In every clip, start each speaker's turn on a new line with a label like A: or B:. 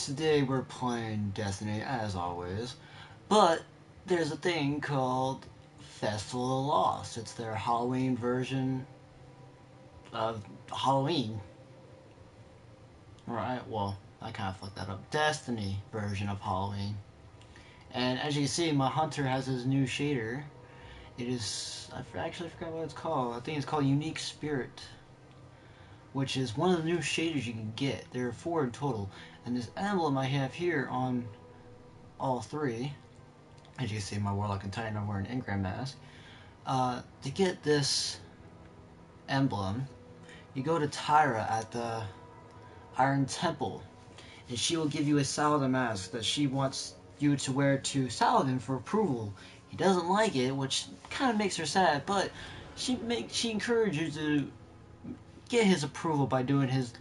A: today we're playing Destiny as always, but there's a thing called Festival of the Lost. It's their Halloween version of Halloween. Right, well, I kind of fucked that up. Destiny version of Halloween. And as you can see, my hunter has his new shader. It is, actually forgot what it's called. I think it's called Unique Spirit, which is one of the new shaders you can get. There are 4 in total. And this emblem I have here on all 3, as you can see, my Warlock and Titan are wearing an Engram mask. To get this emblem, you go to Tyra at the Iron Temple, and she will give you a Saladin mask that she wants you to wear to Saladin for approval. He doesn't like it, which kind of makes her sad, but she encourages you to get his approval by doing his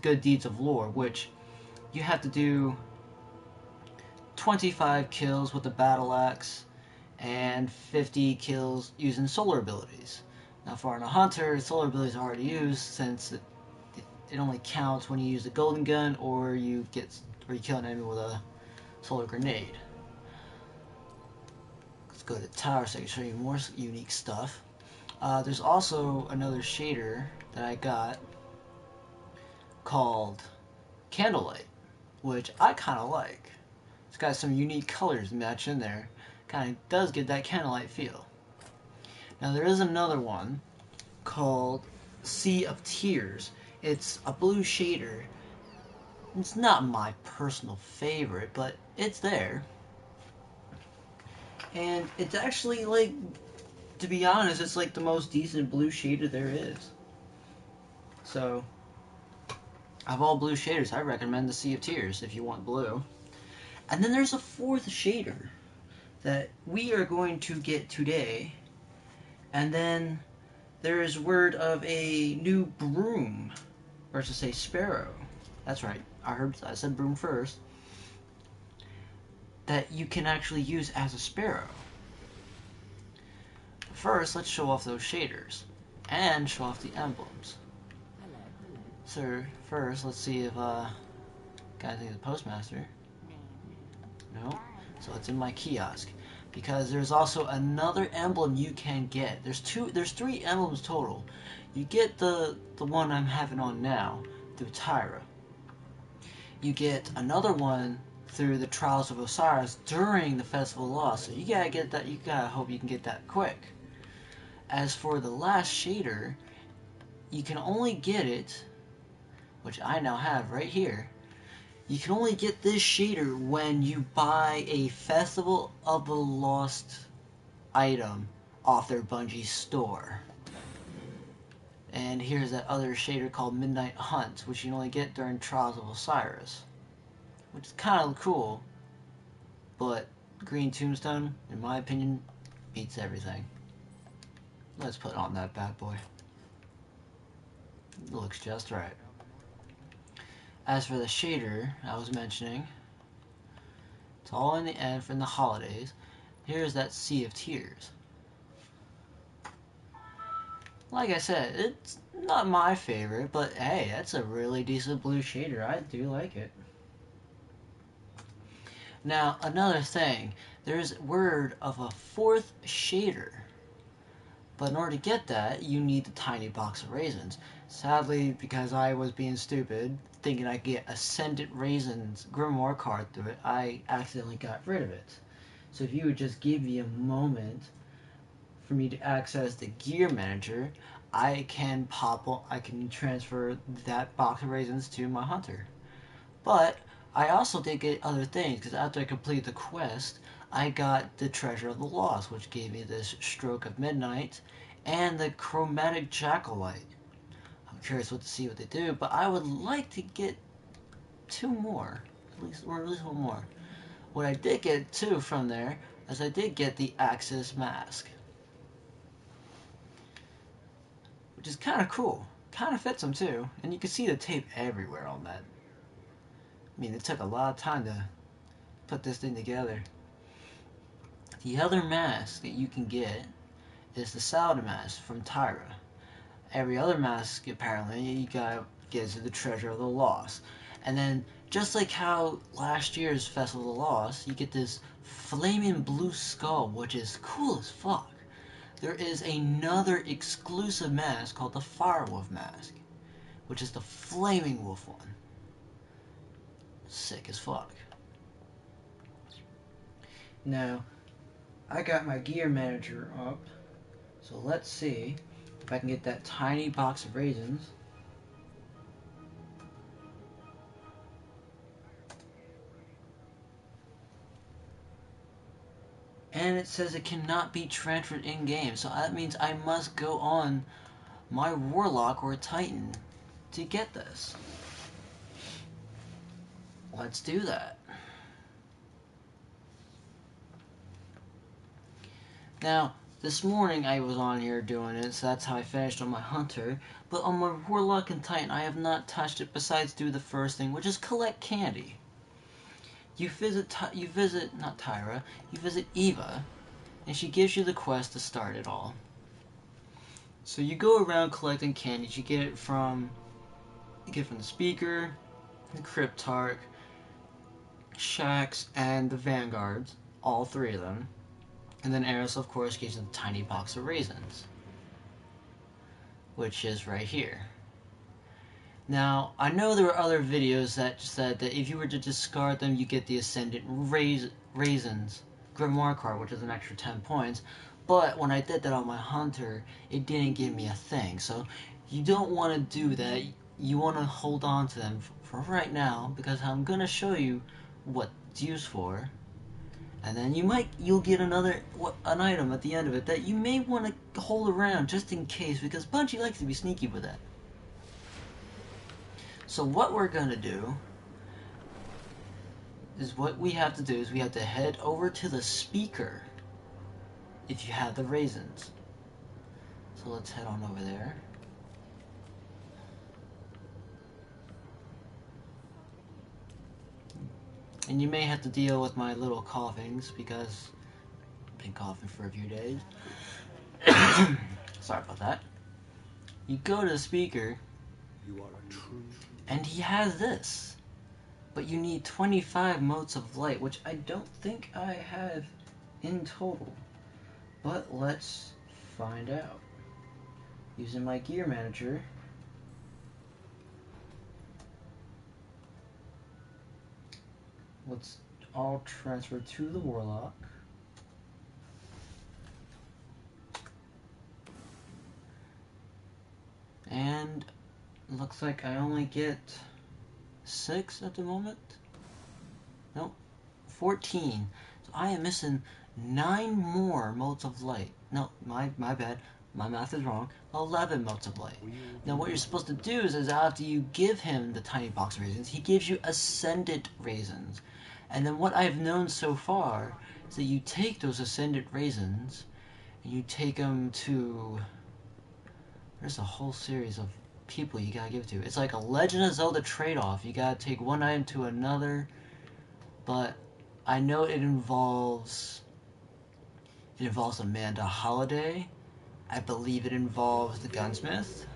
A: good deeds of lore, which you have to do 25 kills with the battle axe and 50 kills using solar abilities. Now for a hunter, solar abilities are hard to use since it only counts when you use the golden gun or you kill an enemy with a solar grenade. Let's go to Tower so I can show you more unique stuff. There's also another shader that I got called Candlelight, which I kind of like. It's got some unique colors matched in there. Kind of does get that candlelight feel. Now there is another one called Sea of Tears. It's a blue shader. It's not my personal favorite, but it's there. And it's actually, like, to be honest, it's like the most decent blue shader there is. So, of all blue shaders, I recommend the Sea of Tears if you want blue. And then there's a 4th shader that we are going to get today. And then there is word of a new broom, or to say sparrow. That's right, I said broom first. That you can actually use as a sparrow. First, let's show off those shaders and show off the emblems. So first, let's see if got anything to the postmaster. No, so it's in my kiosk because there's also another emblem you can get. There's 3 emblems total. You get the one I'm having on now through Tyra. You get another one through the Trials of Osiris during the Festival of Lost. So you gotta get that. You gotta hope you can get that quick. As for the last shader, you can only get it, which I now have right here. You can only get this shader when you buy a Festival of the Lost item off their Bungie store. And here's that other shader called Midnight Hunt, which you can only get during Trials of Osiris, which is kind of cool, but Green Tombstone, in my opinion, beats everything. Let's put on that bad boy. It looks just right. As for the shader I was mentioning, it's all in the end from the holidays. Here's that Sea of Tears. Like I said, it's not my favorite, but hey, that's a really decent blue shader. I do like it. Now, another thing, there's word of a 4th shader. But in order to get that, you need the tiny box of raisins. Sadly, because I was being stupid, thinking I could get Ascendant Raisins Grimoire card through it, I accidentally got rid of it. So if you would just give me a moment for me to access the gear manager, I can transfer that box of raisins to my hunter. But I also did get other things, because after I completed the quest, I got the Treasure of the Lost, which gave me this Stroke of Midnight and the Chromatic Jackal-Light. I'm curious to see what they do, but I would like to get 2 more, at least one more. What I did get too from there is I did get the Axis mask, which is kind of cool. Kind of fits them too, and you can see the tape everywhere on that. I mean, it took a lot of time to put this thing together. The other mask that you can get is the Saladin mask from Tyra. Every other mask, apparently, you gotta get to the Treasure of the Lost. And then, just like how last year's Festival of the Lost, you get this flaming blue skull, which is cool as fuck. There is another exclusive mask called the Firewolf mask, which is the flaming wolf one. Sick as fuck. Now, I got my gear manager up, so let's see if I can get that tiny box of raisins. And it says it cannot be transferred in-game, so that means I must go on my Warlock or Titan to get this. Let's do that. Now, this morning I was on here doing it, so that's how I finished on my Hunter. But on my Warlock and Titan, I have not touched it besides do the first thing, which is collect candy. You visit not Tyra, you visit Eva, and she gives you the quest to start it all. So you go around collecting candies. You get it from the Speaker, the Cryptarch, Shax, and the Vanguards, all three of them. And then Eris, of course, gives you a tiny box of raisins, which is right here. Now, I know there were other videos that said that if you were to discard them, you get the Ascendant Raisins Grimoire card, which is an extra 10 points. But when I did that on my Hunter, it didn't give me a thing. So you don't want to do that. You want to hold on to them for right now, because I'm going to show you what it's used for. And then you'll get an item at the end of it that you may want to hold around just in case, because Bungie likes to be sneaky with that. So what we're gonna do is we have to head over to the Speaker if you have the raisins. So let's head on over there. And you may have to deal with my little coughings because I've been coughing for a few days. Sorry about that. You go to the Speaker, and he has this. But you need 25 motes of light, which I don't think I have in total. But let's find out. Using my gear manager. Let's all transfer to the Warlock. And looks like I only get 6 at the moment. Nope, 14. So I am missing 9 more motes of light. No, my bad. My math is wrong. 11 motes of light. Now what you're supposed to do is after you give him the tiny box of raisins, he gives you Ascendant raisins. And then what I've known so far is that you take those Ascendant raisins and you take them to... There's a whole series of people you gotta give it to. It's like a Legend of Zelda trade-off. You gotta take one item to another, but I know it involves Amanda Holiday. I believe it involves the Gunsmith,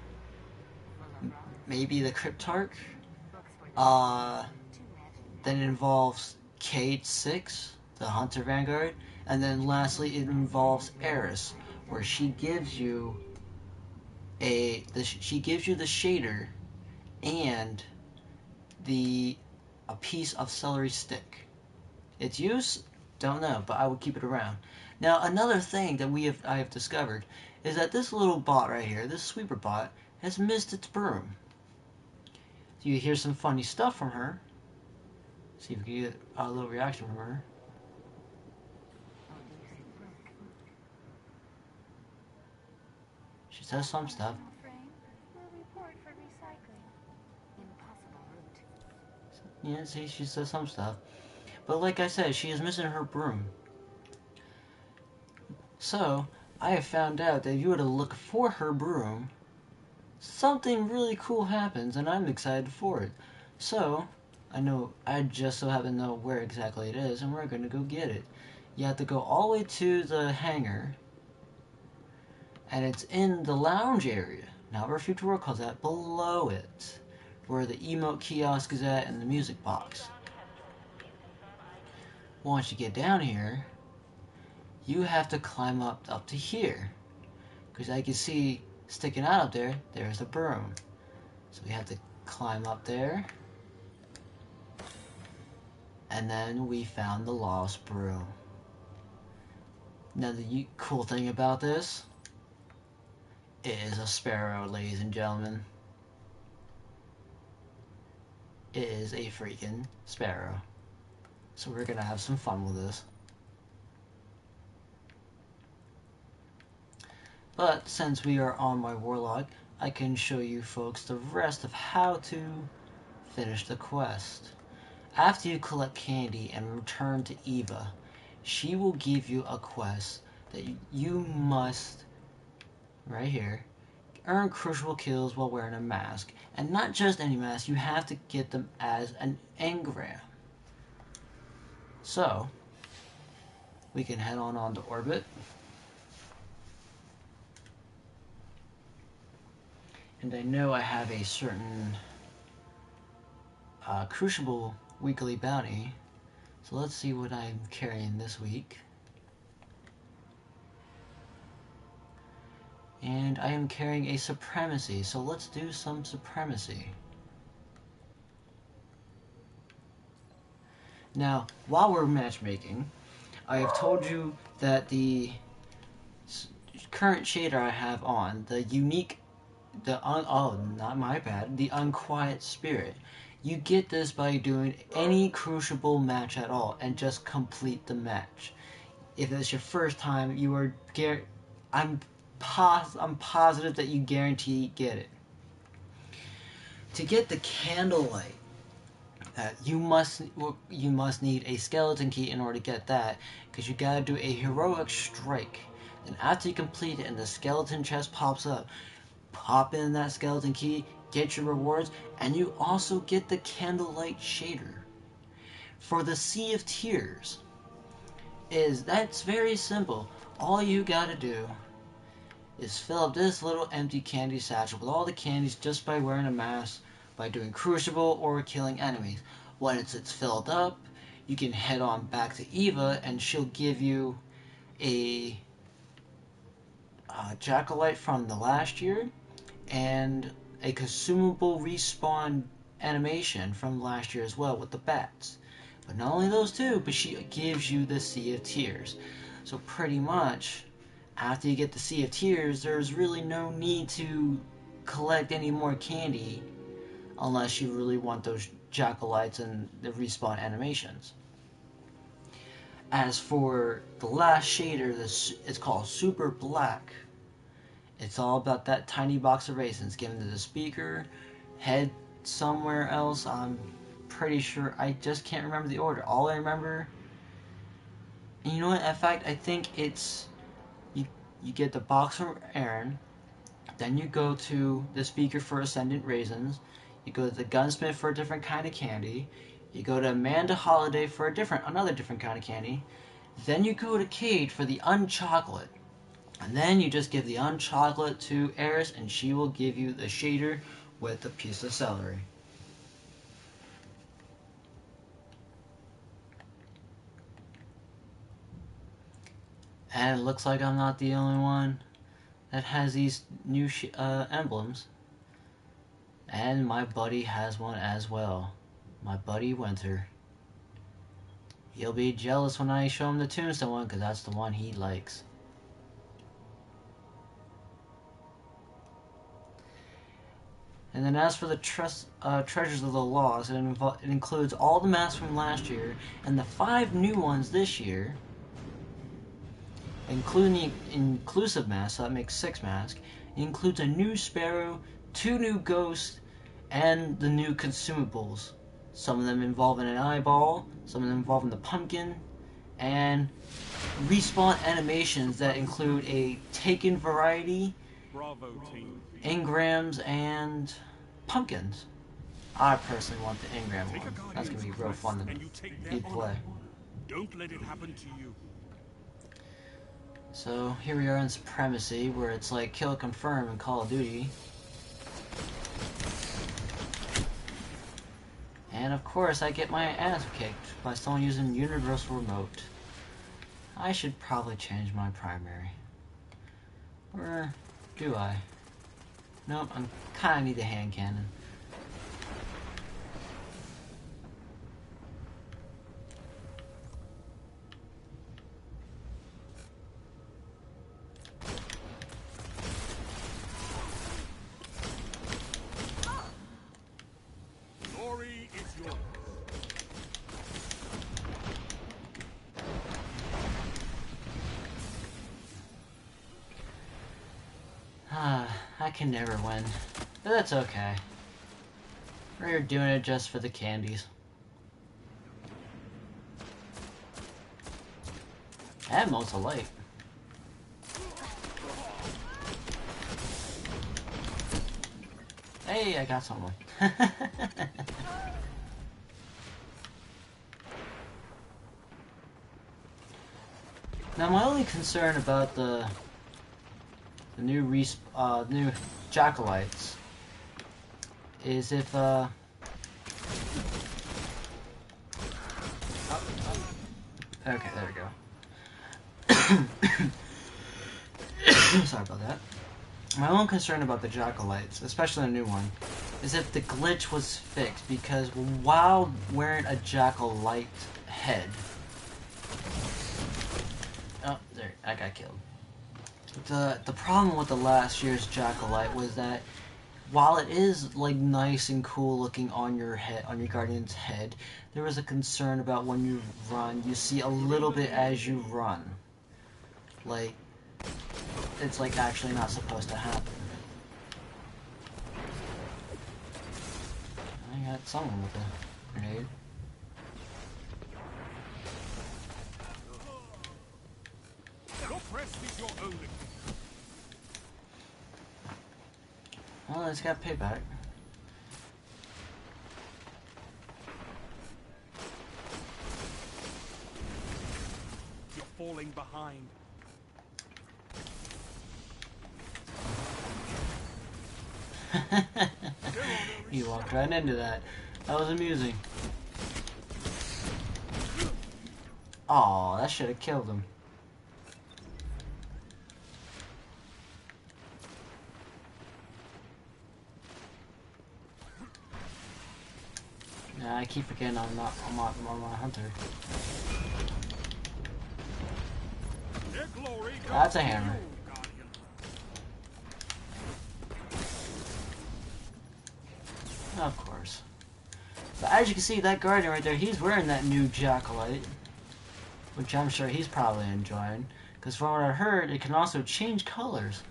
A: maybe the Cryptarch. Then it involves Cade 6, the Hunter Vanguard, and then lastly it involves Eris, where she gives you the shader and a piece of celery stick. Its use, don't know, but I will keep it around. Now another thing that I have discovered is that this little bot right here, this sweeper bot, has missed its broom. So you hear some funny stuff from her. See if we can get a little reaction from her. She says some stuff. Yeah, see, she says some stuff. But like I said, she is missing her broom. So, I have found out that if you were to look for her broom, something really cool happens, and I'm excited for it. So, I just so happen to know where exactly it is, and we're going to go get it. You have to go all the way to the hangar, and it's in the lounge area. Not where Future World calls that, below it. where the emote kiosk is at and the music box. Once you get down here, you have to climb up to here. Because I can see sticking out up there, there's the broom. So we have to climb up there. And then we found the lost broom. Now the cool thing about this, it is a sparrow, ladies and gentlemen. It is a freaking sparrow. So we're gonna have some fun with this. But since we are on my warlock, I can show you folks the rest of how to finish the quest. After you collect candy and return to Eva, she will give you a quest that you must, right here, earn crucible kills while wearing a mask. And not just any mask, you have to get them as an engram. So, we can head on to orbit. And I know I have a certain crucible weekly bounty. So let's see what I'm carrying this week. And I am carrying a supremacy, so let's do some supremacy. Now, while we're matchmaking, I have told you that the current shader I have on, the unique, the unquiet spirit, you get this by doing any crucible match at all and just complete the match. If it's your first time, you are I'm positive that you guarantee get it. To get the candlelight, you must need a skeleton key in order to get that, because you gotta do a heroic strike. And after you complete it and the skeleton chest pops up, pop in that skeleton key, get your rewards, and you also get the candlelight shader. For the Sea of Tears, that's very simple. All you gotta do is fill up this little empty candy satchel with all the candies just by wearing a mask, by doing crucible or killing enemies. Once it's filled up, you can head on back to Eva and she'll give you a Jack-o'-lite from the last year and a consumable respawn animation from last year as well with the bats. But not only those two, but she gives you the Sea of Tears. So pretty much, after you get the Sea of Tears, there's really no need to collect any more candy unless you really want those Jack-o'-lites and the respawn animations. As for the last shader, it's called Super Black. It's all about that tiny box of raisins given to the speaker, head somewhere else. I'm pretty sure, I just can't remember the order. All I remember, and you know what, in fact, I think it's, you get the box from Aaron, then you go to the speaker for Ascendant Raisins, you go to the gunsmith for a different kind of candy, you go to Amanda Holiday for another different kind of candy, then you go to Cade for the unchocolate, and then you just give the unchocolate to Eris and she will give you the shader with a piece of celery. And it looks like I'm not the only one that has these new emblems. And my buddy has one as well. My buddy Winter. He'll be jealous when I show him the Tombstone one, because that's the one he likes. And then as for the Treasures of the Lost, it includes all the masks from last year, and the 5 new ones this year, including the inclusive mask, so that makes 6 masks. It includes a new sparrow, 2 new ghosts, and the new consumables. Some of them involving an eyeball, some of them involving the pumpkin, and respawn animations that include a taken variety,
B: Bravo team,
A: engrams, and pumpkins. I personally want the engram one. That's going to be real fun to play.
B: Don't let it happen to you.
A: So here we are in Supremacy, where it's like kill confirm in Call of Duty. And of course I get my ass kicked by someone using universal remote. I should probably change my primary. Or do I? Nope, I kinda need the hand cannon.
B: Glory is yours.
A: I can never win. But that's okay. We're doing it just for the candies. And most of light. Hey, I got someone. Now, my only concern about the new new Jackalites is if okay, there we go. Sorry about that. My only concern about the Jackalites, especially the new one, is if the glitch was fixed, because while wearing a Jackalite head... Oh, there, I got killed. The problem with the last year's Jackalite was that while it is like nice and cool looking on your head, on your Guardian's head, there was a concern about when you run, you see a little bit as you run. Like, it's like actually not supposed to happen. I got someone with a grenade.
B: Your crest is your only.
A: Well, it's got payback.
B: You're falling behind.
A: He walked right into that. That was amusing. Aw, that should have killed him. Yeah, I keep forgetting I'm not a hunter.
B: Their glory goes
A: That's a
B: to
A: hammer.
B: you, Guardian.
A: Of course. But as you can see, that Guardian right there, he's wearing that new Jackalite. Which I'm sure he's probably enjoying. Because from what I heard, it can also change colors.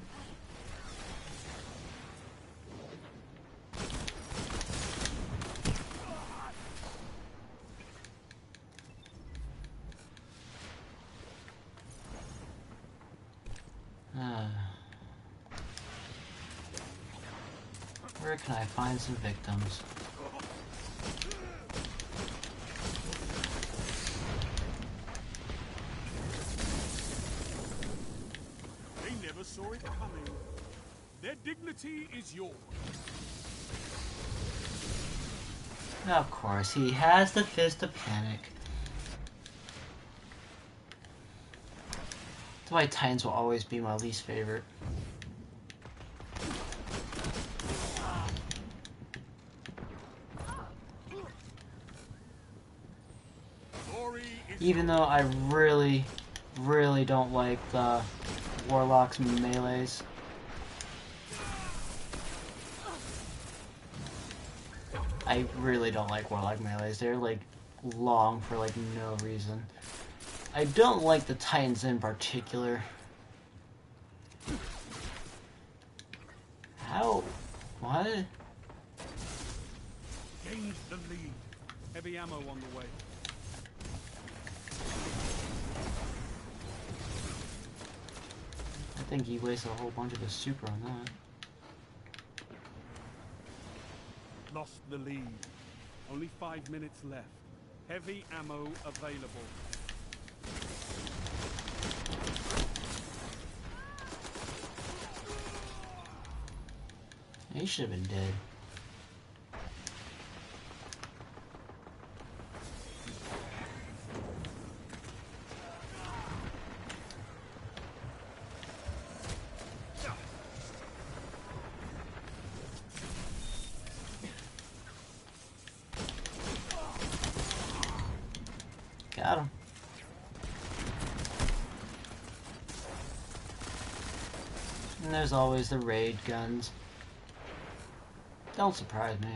A: Where can I find some victims?
B: They never saw it coming. Their dignity is yours.
A: Of course, he has the Fist of Panic. That's why Titans will always be my least favorite. Even though I really, really don't like the Warlock's melees. I really don't like Warlock melees. They're like long for like no reason. I don't like the Titans in particular. How? What?
B: Gained the lead. Heavy ammo on the way.
A: I think he wasted a whole bunch of his super on that.
B: Lost the lead. Only 5 minutes left. Heavy ammo available.
A: He should have been dead. And there's always the raid guns. Don't surprise me.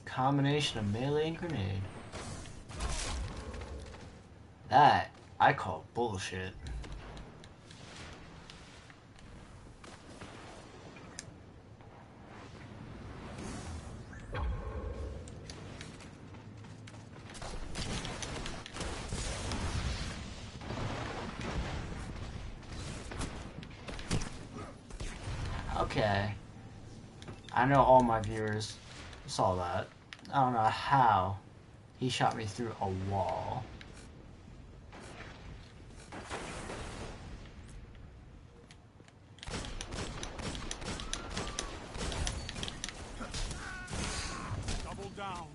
A: Combination of melee and grenade. That I call bullshit. Okay. I know all my viewers saw that. I don't know how he shot me through a wall.
B: Double down.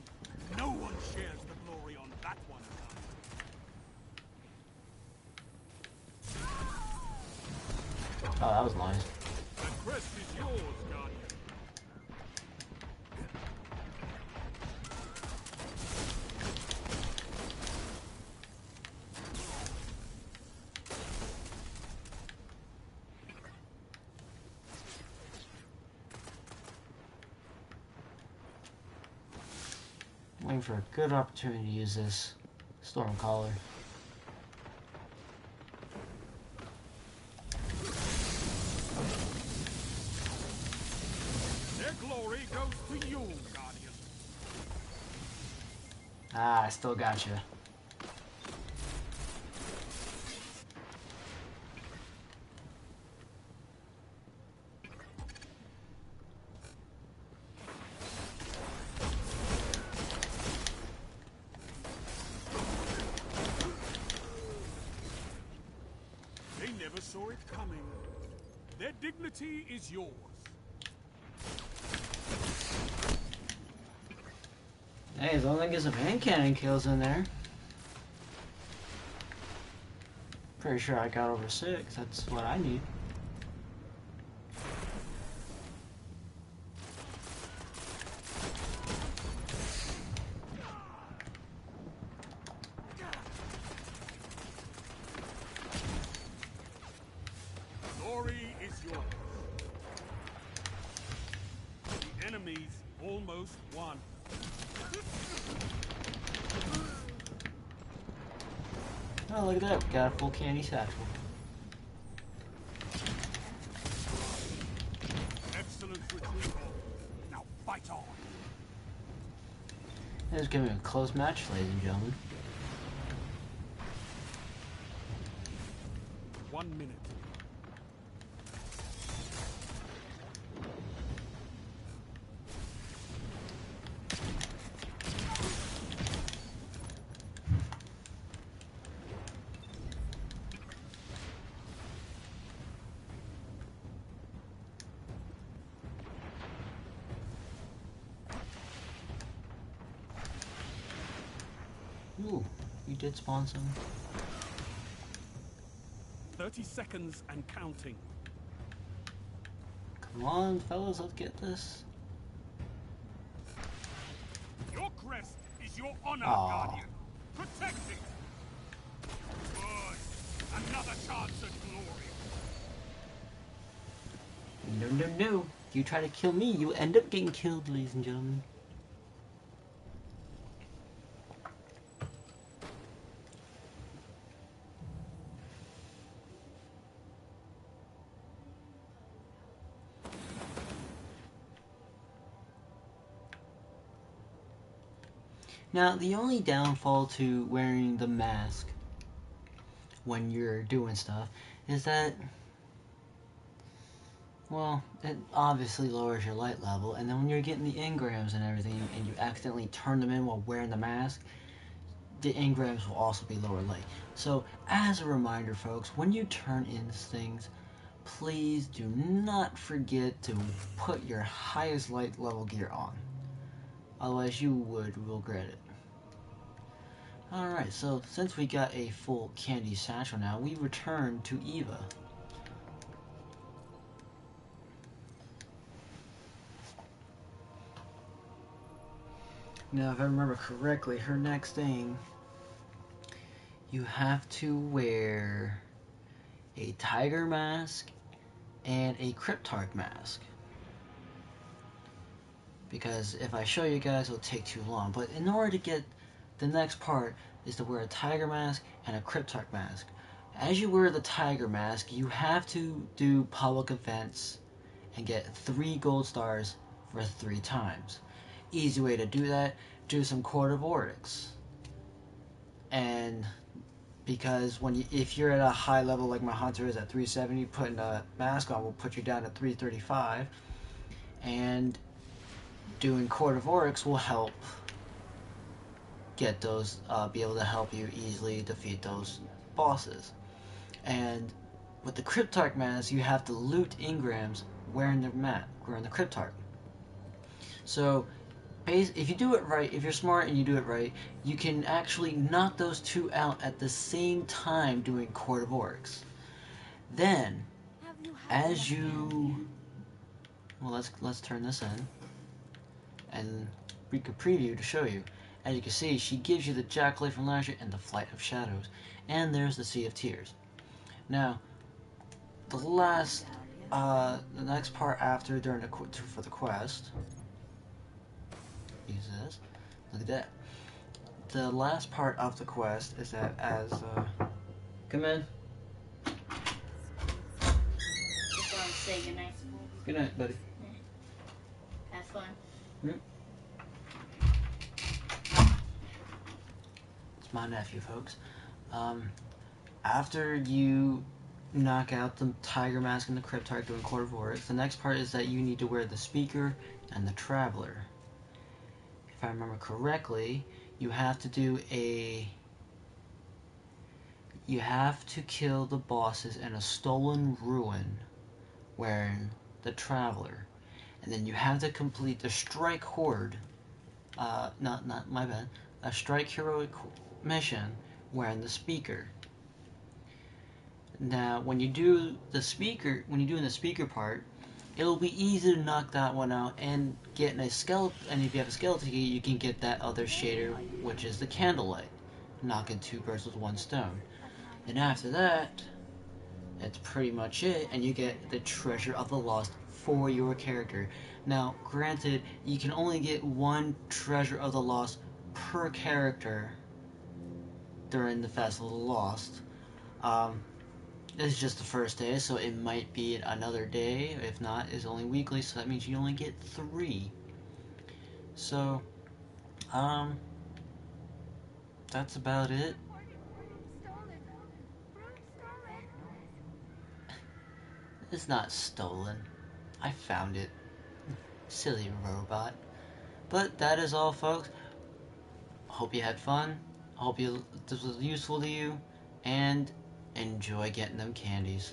B: No one shares the glory on that one.
A: Oh, that was nice.
B: The crest is yours, Guardian.
A: Waiting for a good opportunity to use this Stormcaller.
B: Their glory goes to you, Guardian.
A: Ah, I still got you.
B: They never saw it coming. Their dignity is yours.
A: Hey, as long as I get some hand cannon kills in there. Pretty sure I got over 6. That's what I need.
B: Glory is yours. The enemy's almost won.
A: Oh, look at that. We got a full candy satchel.
B: Excellent retrieval. Now fight on.
A: This is going to be a close match, ladies and gentlemen.
B: 1 minute.
A: Ooh, you did spawn some.
B: 30 seconds and counting.
A: Come on, fellas, let's get this.
B: Your crest is your honor,
A: Aw.
B: Guardian. Protect it. Good. Another chance at glory.
A: No, no, no. You try to kill me, you end up getting killed, ladies and gentlemen. Now, the only downfall to wearing the mask when you're doing stuff is that, well, it obviously lowers your light level, and then when you're getting the engrams and everything, and you accidentally turn them in while wearing the mask, the engrams will also be lower light. So, as a reminder, folks, when you turn in things, please do not forget to put your highest light level gear on. Otherwise, you would regret it. Alright, so since we got a full candy satchel now, we return to Eva. Now, if I remember correctly, her next thing, you have to wear a tiger mask and a cryptarch mask. Because if I show you guys, it'll take too long. But in order to get the next part is to wear a tiger mask and a cryptarch mask. As you wear the tiger mask, you have to do public events and get 3 gold stars for 3 times. Easy way to do that, do some Court of Oryx. And because if you're at a high level like my hunter is at 370, putting a mask on will put you down to 335, and doing Court of Oryx will help get those, be able to help you easily defeat those bosses. And with the cryptarch mask, you have to loot engrams wearing the cryptarch. So if you do it right, if you're smart and you do it right, you can actually knock those 2 out at the same time doing Court of Oryx. Then, as you... Well, let's turn this in. And we could preview to show you. As you can see, she gives you the Jackknife from last year and the Flight of Shadows. And there's the Sea of Tears. Now, the next part after, for the quest... Use this. Look at that. The last part of the quest is that come in.
C: Just want to say goodnight.
A: Good night, buddy.
C: Yeah. Have fun.
A: It's my nephew, folks. After you knock out the tiger mask and the cryptarch doing Court of Oryx, the next part is that you need to wear the speaker and the traveler. If I remember correctly, you have to kill the bosses in a stolen ruin wearing the traveler, and then you have to complete the strike horde, not my bad, a strike heroic mission wearing the speaker. Now, when you're doing the speaker part, it'll be easy to knock that one out and get a skeleton. And if you have a skeleton key, you can get that other shader, which is the candlelight, knocking 2 birds with 1 stone. And after that, that's pretty much it, and you get the Treasure of the Lost for your character. Now, granted, you can only get 1 Treasure of the Lost per character during the Festival of the Lost. This is just the first day, so it might be another day. If not, it's only weekly, so that means you only get 3. So, that's about it. It's not stolen. I found it. Silly robot. But that is all, folks. Hope you had fun. Hope this was useful to you. And enjoy getting them candies.